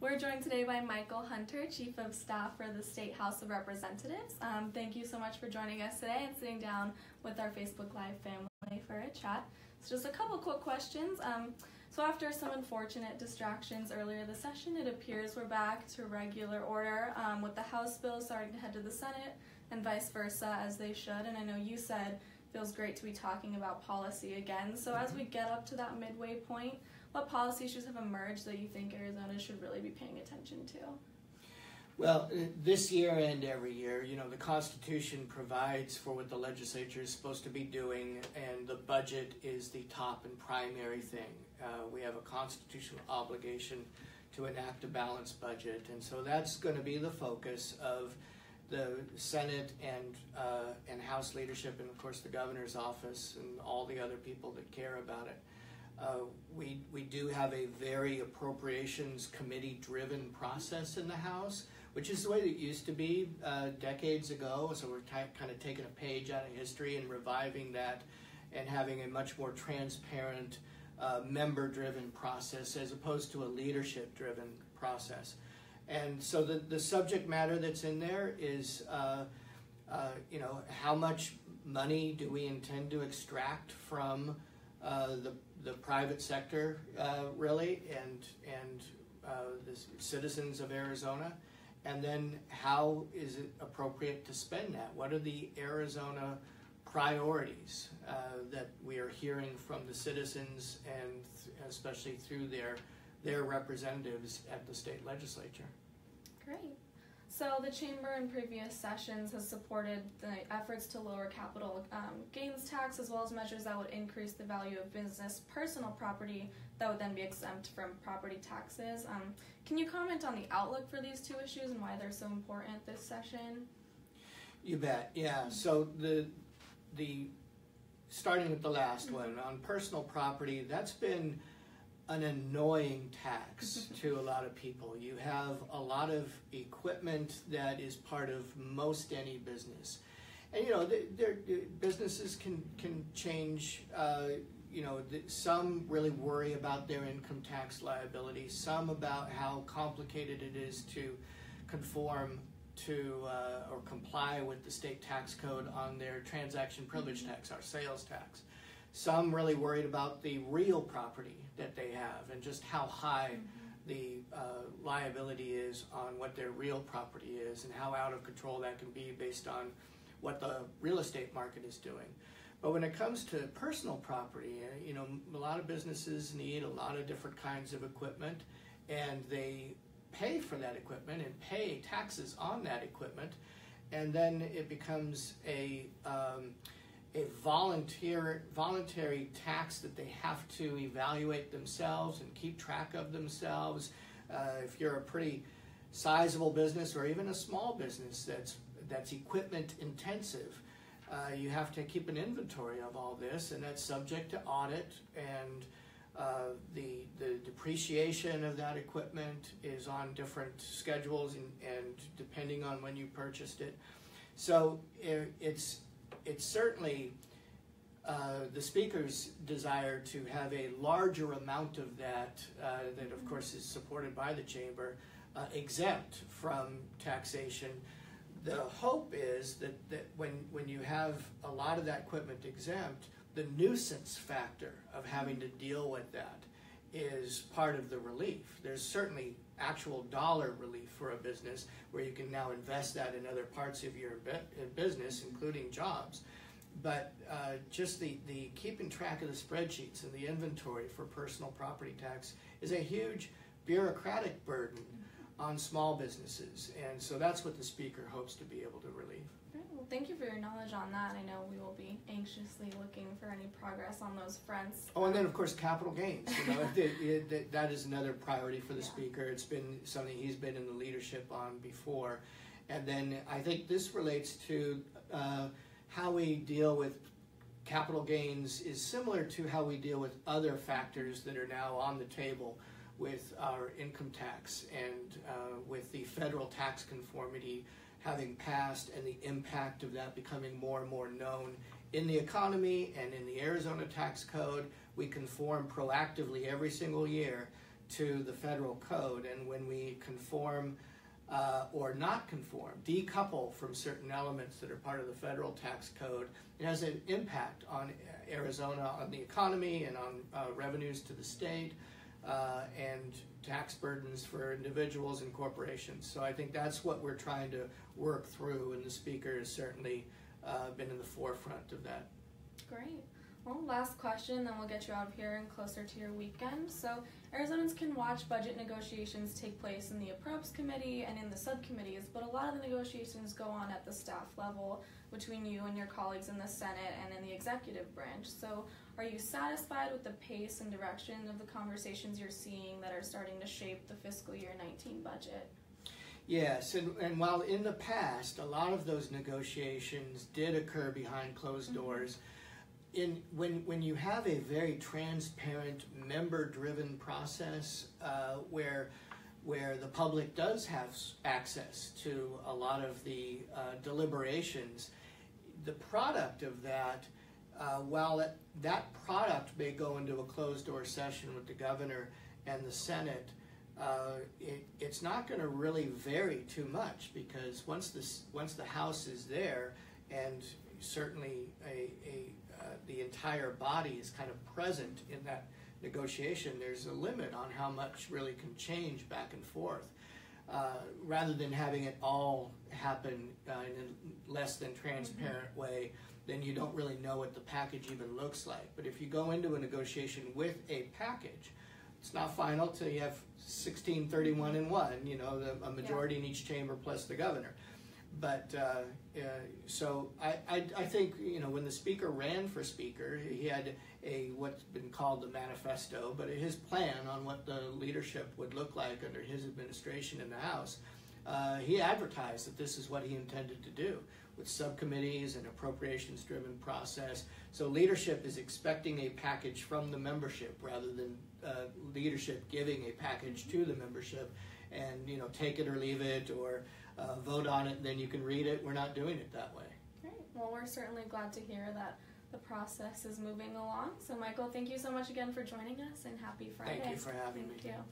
We're joined today by Michael Hunter, Chief of Staff for the State House of Representatives. Thank you so much for joining us today and sitting down with our Facebook Live family for a chat. So just a couple quick questions. So after some unfortunate distractions earlier this session, it appears we're back to regular order with the House bills starting to head to the Senate and vice versa, as they should. And I know you said it feels great to be talking about policy again. So as we get up to that midway point, what policy issues have emerged that you think Arizona should really be paying attention to? Well, this year and every year, the Constitution provides for what the legislature is supposed to be doing, and the budget is the top and primary thing. We have a constitutional obligation to enact a balanced budget, and so that's going to be the focus of the Senate and House leadership, and of course the governor's office and all the other people that care about it. We do have a very appropriations committee-driven process in the House, which is the way it used to be decades ago. So we're kind of taking a page out of history and reviving that and having a much more transparent member-driven process as opposed to a leadership-driven process. And so the subject matter that's in there is, how much money do we intend to extract from the private sector, really, and the citizens of Arizona, and then how is it appropriate to spend that? What are the Arizona priorities that we are hearing from the citizens, and especially through their representatives at the state legislature? Great. So the Chamber in previous sessions has supported the efforts to lower capital gains tax, as well as measures that would increase the value of business personal property that would then be exempt from property taxes. Can you comment on the outlook for these two issues and why they're so important this session? You bet, yeah. So the starting with the last one, on personal property, that's been an annoying tax to a lot of people. You have a lot of equipment that is part of most any business. And businesses can change, some really worry about their income tax liability, some about how complicated it is to conform to or comply with the state tax code on their transaction privilege tax, our sales tax. Some really worried about the real property that they have and just how high the liability is on what their real property is and how out of control that can be based on what the real estate market is doing. But when it comes to personal property, a lot of businesses need a lot of different kinds of equipment, and they pay for that equipment and pay taxes on that equipment, and then it becomes a voluntary tax that they have to evaluate themselves and keep track of themselves. If you're a pretty sizable business or even a small business that's equipment intensive, you have to keep an inventory of all this, and that's subject to audit, and the depreciation of that equipment is on different schedules and depending on when you purchased it. So it's certainly the Speaker's desire to have a larger amount of that of course is supported by the Chamber, exempt from taxation. The hope is that when you have a lot of that equipment exempt, the nuisance factor of having to deal with that is part of the relief. There's certainly actual dollar relief for a business where you can now invest that in other parts of your business, including jobs. But just the keeping track of the spreadsheets and the inventory for personal property tax is a huge bureaucratic burden on small businesses. And so that's what the Speaker hopes to be able to relieve. Great. Well, thank you for your knowledge on that. I know we will be anxiously looking for any progress on those fronts. Oh, and then of course capital gains. That is another priority for the Speaker. It's been something he's been in the leadership on before. And then I think this relates to how we deal with capital gains is similar to how we deal with other factors that are now on the table with our income tax and with the federal tax conformity having passed and the impact of that becoming more and more known in the economy and in the Arizona tax code. We conform proactively every single year to the federal code, and when we conform or not conform, decouple from certain elements that are part of the federal tax code, it has an impact on Arizona, on the economy and on revenues to the state and tax burdens for individuals and corporations. So I think that's what we're trying to work through, and the speaker has certainly been in the forefront of that. Great. Well, last question, then we'll get you out of here and closer to your weekend. So Arizonans can watch budget negotiations take place in the Approps Committee and in the subcommittees, but a lot of the negotiations go on at the staff level between you and your colleagues in the Senate and in the executive branch. So are you satisfied with the pace and direction of the conversations you're seeing that are starting to shape the fiscal year 19 budget? Yes, and while in the past a lot of those negotiations did occur behind closed doors, when you have a very transparent, member-driven process where the public does have access to a lot of the deliberations, the product of that, while that product may go into a closed-door session with the governor and the Senate, it's not going to really vary too much, because once the House is there, and certainly the entire body is kind of present in that negotiation, there's a limit on how much really can change back and forth. Rather than having it all happen in a less than transparent way, then you don't really know what the package even looks like. But if you go into a negotiation with a package, it's not final till you have 1631 and 1, a majority in each chamber plus the governor. But so I think, when the speaker ran for speaker, he had what's been called the manifesto, but his plan on what the leadership would look like under his administration in the House. He advertised that this is what he intended to do, with subcommittees and appropriations-driven process. So leadership is expecting a package from the membership rather than leadership giving a package to the membership and, take it or leave it, or vote on it and then you can read it. We're not doing it that way. Great. Well, we're certainly glad to hear that the process is moving along. So Michael, thank you so much again for joining us, and happy Friday. Thank you for having me. Thank you.